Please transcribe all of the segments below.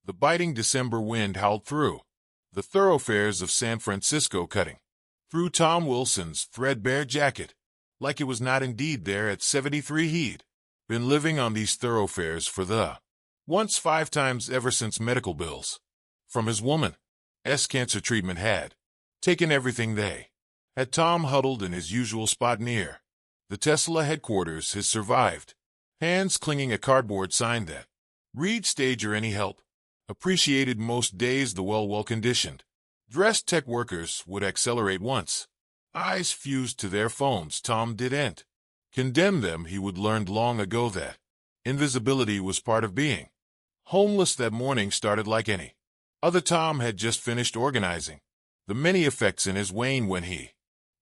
The biting December wind howled through the thoroughfares of San Francisco, cutting through Tom Wilson's threadbare jacket, like it was not indeed there at 73. He'd been living on these thoroughfares for the once 5 times ever since medical bills from his woman's cancer treatment had taken everything they had. Tom huddled in his usual spot near the Tesla headquarters, his survived hands clinging a cardboard sign that read "Stage or any help appreciated." Most days the well-conditioned, dressed tech workers would accelerate once eyes fused to their phones. Tom didn't condemn them. He would learned long ago that invisibility was part of being homeless. That morning started like any other. Tom had just finished organizing the many effects in his Wayne when he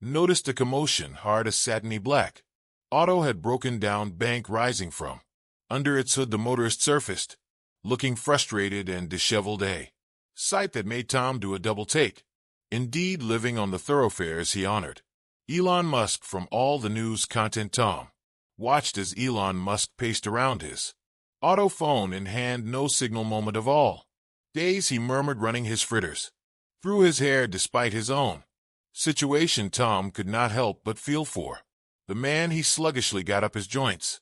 noticed a commotion. Hard as satiny black auto had broken down, bank rising from under its hood. The motorist surfaced, looking frustrated and disheveled, a sight that made Tom do a double take. Indeed, living on the thoroughfares, he honored Elon Musk from all the news content. Tom watched as Elon Musk paced around, his auto phone in hand. No signal moment of all days, he murmured, running his fritters through his hair. Despite his own situation, Tom could not help but feel for the man. He sluggishly got up his joints,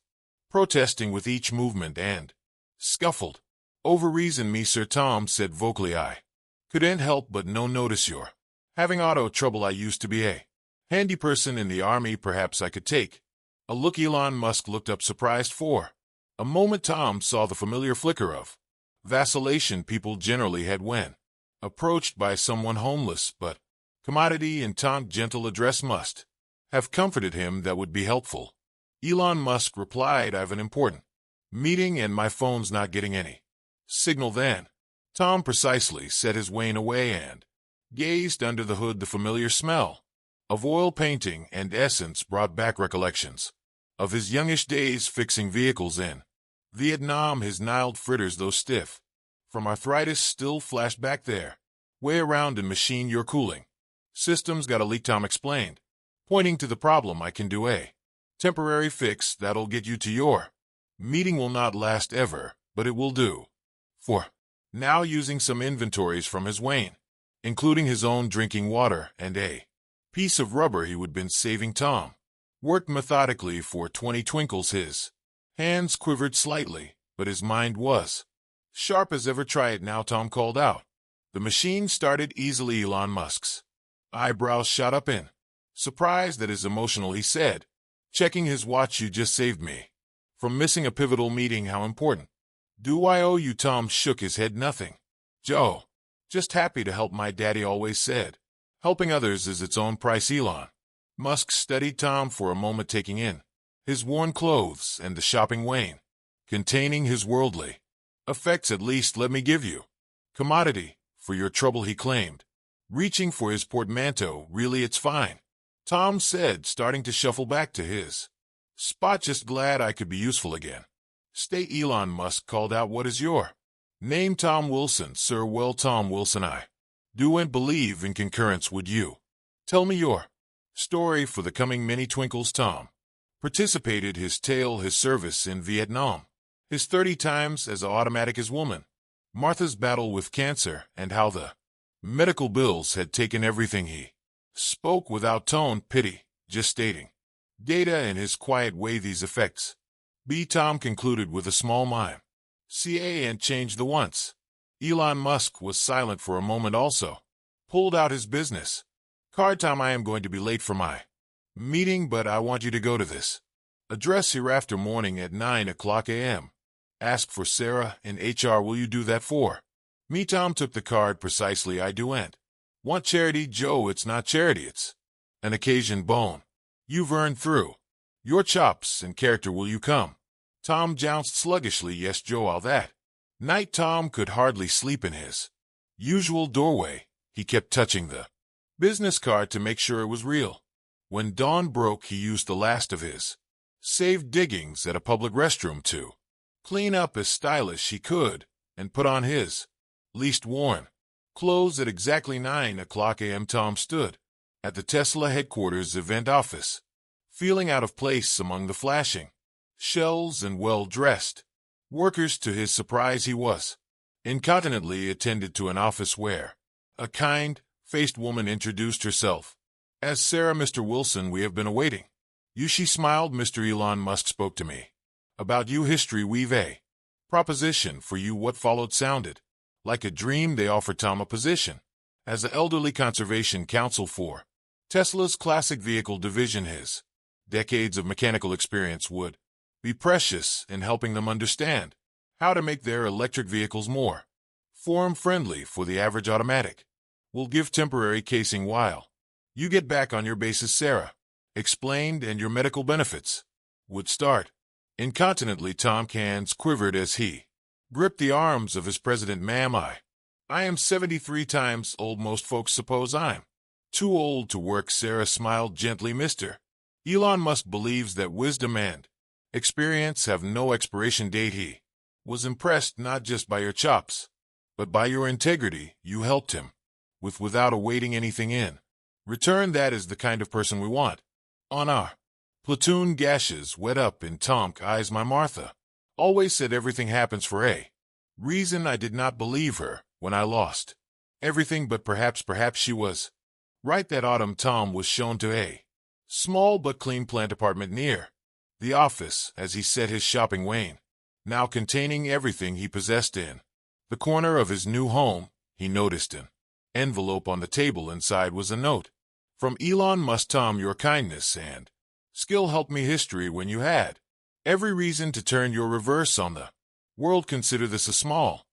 protesting with each movement, and scuffled. "Over reason me, sir," Tom said vocally. "I couldn't help but notice you're having auto trouble. I used to be a handy person in the army. Perhaps I could take a look." Elon Musk looked up, surprised. For a moment Tom saw the familiar flicker of vacillation people generally had when approached by someone homeless, but commodity in Tom's gentle address must have comforted him. "That would be helpful," Elon Musk replied. "I've an important meeting and my phone's not getting any signal." Then Tom precisely set his Wayne away and gazed under the hood. The familiar smell of oil painting and essence brought back recollections of his youngish days fixing vehicles in Vietnam. His gnarled fritters, though stiff from arthritis, still flashed back there. "Way around in machine, your cooling system's got a leak," Tom explained, pointing to the problem. "I can do a temporary fix that'll get you to your meeting. Will not last ever, but it will do for now." Using some inventories from his Wayne, including his own drinking water and a piece of rubber he would been saving, Tom worked methodically for 20 twinkles. His hands quivered slightly, but his mind was sharp as ever. "Try it now," Tom called out. The machine started easily. Elon Musk's eyebrows shot up in surprise. "That is emotional," he said, checking his watch. "You just saved me from missing a pivotal meeting. How important do I owe you?" Tom shook his head. "Nothing, Joe. Just happy to help. My daddy always said helping others is its own price." Elon Musk studied Tom for a moment, taking in his worn clothes and the shopping Wayne containing his worldly effects. "At least let me give you commodity for your trouble," he claimed, reaching for his portmanteau. "Really, it's fine," Tom said, starting to shuffle back to his spot. "Just glad I could be useful again." "Stay," Elon Musk called out. "What is your name?" "Tom Wilson, sir." "Well, Tom Wilson, I do and believe in concurrence. Would you tell me your story for the coming many twinkles?" Tom participated his tale, his service in Vietnam, his 30 times as automatic as woman, Martha's battle with cancer, and how the medical bills had taken everything. He spoke without tone, pity, just stating data in his quiet way. "These effects Tom concluded with a small mime. "CA and change the once." Elon Musk was silent for a moment, also pulled out his business card. "Tom, I am going to be late for my meeting, but I want you to go to this address hereafter morning at 9 a.m. Ask for Sarah in HR. Will you do that for me?" Tom took the card. "Precisely. I do and want charity, Joe. It's not charity, it's an occasion. Bone you've earned through your chops and character. Will you come?" Tom jounced sluggishly. "Yes, Joe." All that night Tom could hardly sleep in his usual doorway. He kept touching the business card to make sure it was real. When dawn broke, he used the last of his saved diggings at a public restroom to clean up as stylish he could and put on his least worn clothes. At exactly 9 a.m. Tom stood at the Tesla headquarters event office, feeling out of place among the flashing shells and well-dressed workers. To his surprise, he was incontinently attended to an office where a kind-faced woman introduced herself. As Sarah, Mr. Wilson, we have been awaiting. You, she smiled. Mr. Elon Musk spoke to me. About you, history, we've a proposition for you. What followed sounded like a dream. They offered Tom a position as the elderly conservation counsel for Tesla's classic vehicle division. His decades of mechanical experience would be precious in helping them understand how to make their electric vehicles more form-friendly for the average automatic. We'll give temporary casing while you get back on your bases, Sarah explained, and your medical benefits would start. Incontinently, Tom's hands quivered as he gripped the arms of his president. Ma'am, I am 73 times old. Most folks suppose I'm too old to work. Sarah smiled gently. Mr. Elon Musk believes that wisdom and experience have no expiration date. He was impressed not just by your chops, but by your integrity. You helped him without awaiting anything in return. That is the kind of person we want on our platoon. Gashes wet up in Tom's eyes. My Martha always said everything happens for a reason. I did not believe her when I lost everything, but perhaps she was right. That autumn, Tom was shown to a small but clean plant apartment near the office as he set his shopping wain, now containing everything he possessed. In the corner of his new home, he noticed an envelope on the table. Inside was a note from Elon Musk. Tom, your kindness and skill helped me history when you had every reason to turn your reverse on the world. Consider this a small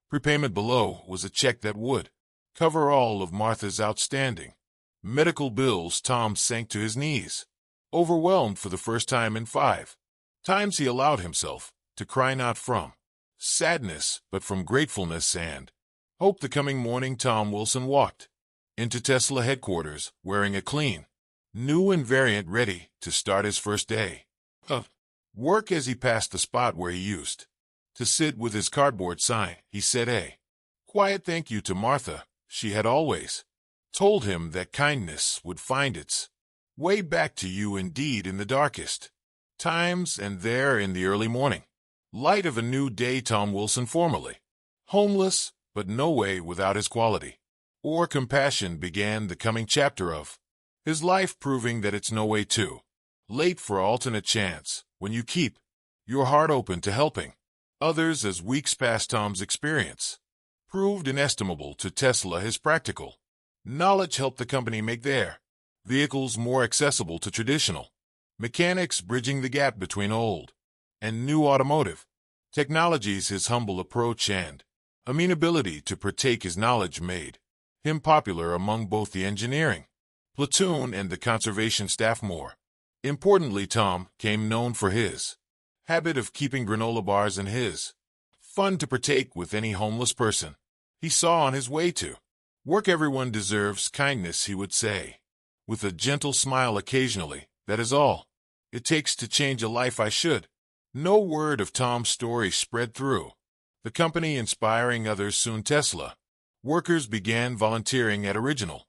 prepayment. Below was a check that would cover all of Martha's outstanding medical bills. Tom sank to his knees, overwhelmed. For the first time in 5 times he allowed himself to cry, not from sadness, but from gratefulness and hope. The coming morning, Tom Wilson walked into Tesla headquarters wearing a clean, new Invariant, ready to start his first day of work. As he passed the spot where he used to sit with his cardboard sign, he said a quiet thank you to Martha. She had always told him that kindness would find its way back to you. Indeed, in the darkest times, and there in the early morning light of a new day, Tom Wilson, formerly homeless, but no way without his quality or compassion, began the coming chapter of his life, proving that it's no way too late for alternate chance when you keep your heart open to helping others. As weeks passed, Tom's experience proved inestimable to Tesla. His practical knowledge helped the company make their vehicles more accessible to traditional mechanics, bridging the gap between old and new automotive technologies. His humble approach and amenability to partake his knowledge made him popular among both the engineering platoon and the conservation staff. More importantly, Tom came known for his habit of keeping granola bars in his fun to partake with any homeless person he saw on his way to work. Everyone deserves kindness, he would say, with a gentle smile occasionally. That is all it takes to change a life. I should. No word of Tom's story spread through the company, inspiring others. Soon Tesla workers began volunteering at original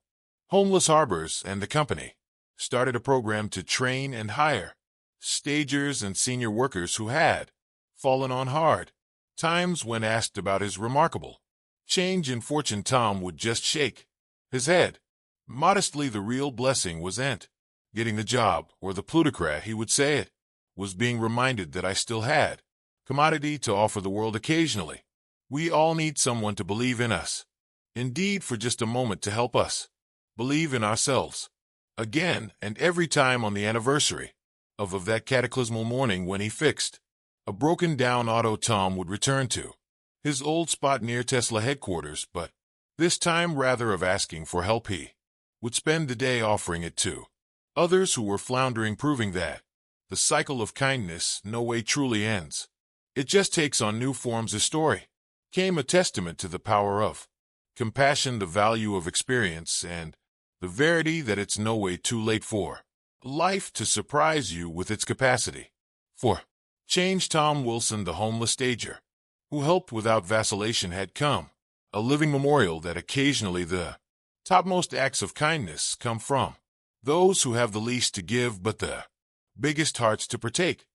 homeless harbors, and the company started a program to train and hire stagers and senior workers who had fallen on hard times. When asked about his remarkable change in fortune, Tom would just shake his head modestly. The real blessing wasn't getting the job or the plutocrat, he would say. It was being reminded that I still had commodity to offer the world. Occasionally, we all need someone to believe in us, indeed for just a moment, to help us believe in ourselves again. And every time on the anniversary of that cataclysmal morning when he fixed a broken-down auto, Tom would return to his old spot near Tesla headquarters, but this time, rather of asking for help, he would spend the day offering it to others who were floundering, proving that the cycle of kindness no way truly ends. It just takes on new forms. His story came a testament to the power of compassion, the value of experience, and the verity that it's no way too late for life to surprise you with its capacity for change. Tom Wilson, the homeless stager who helped without vacillation, had come a living memorial that occasionally the topmost acts of kindness come from those who have the least to give but the biggest hearts to partake.